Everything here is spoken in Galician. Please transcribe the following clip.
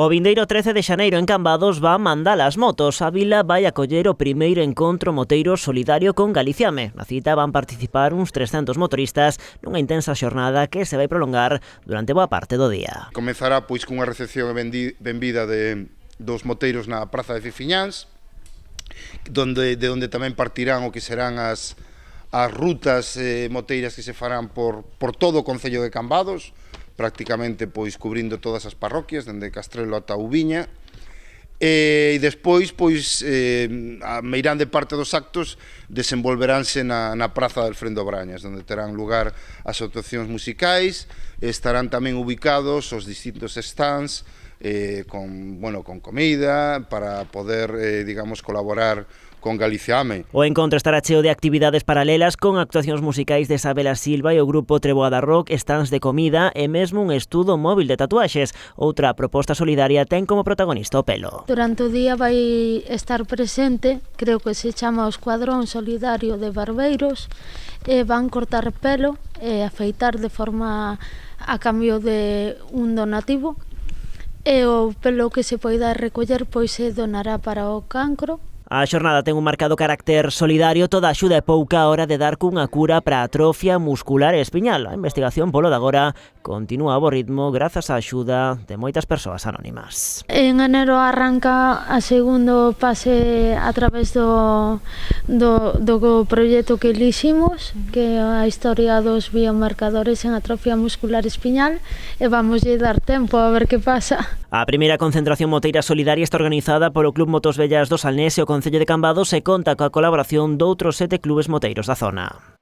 O vindeiro 13 de xaneiro en Cambados va mandar as motos. A vila vai acoller o primeiro encontro moteiro solidario con Galiciame. Na cita van participar uns 300 motoristas nunha intensa xornada que se vai prolongar durante boa parte do día. Comezará pois cunha recepción e benvida dos moteiros na Praza de Fifiñáns, de onde tamén partirán o que serán as rutas moteiras que se farán por todo o concello de Cambados, prácticamente pois cubrindo todas as parroquias, dende Castrelo ata Ubiña, e despois pois a meirande parte dos actos desenvolveránse na Praza del Frendo Brañas, onde terán lugar as actuacións musicais, estarán tamén ubicados os distintos stands con comida para poder, digamos, colaborar con Galiciame. O encontro estará cheo de actividades paralelas con actuacións musicais de Isabela Silva e o grupo Treboada Rock, stands de comida e mesmo un estudo móvil de tatuaxes. Outra proposta solidaria ten como protagonista o pelo. Durante o día vai estar presente, creo que se chama o Escuadrón Solidario de Barbeiros, e van cortar pelo e afeitar de forma a cambio de un donativo, e o pelo que se poida recoller pois se donará para o cancro. A xornada ten un marcado carácter solidario, toda a axuda é pouca a hora de dar cunha cura para a atrofia muscular e espiñal. A investigación polo de agora continúa a bo ritmo grazas á axuda de moitas persoas anónimas. En enero arranca a segundo pase a través do proxecto que eliximos, que é a historia dos biomarcadores en atrofia muscular espiñal, e vamos lle dar tempo a ver que pasa. A primeira concentración moteira solidaria está organizada polo Club Motos Vellas do Salnés e o Concello de Cambados e conta coa colaboración doutros 7 clubes moteiros da zona.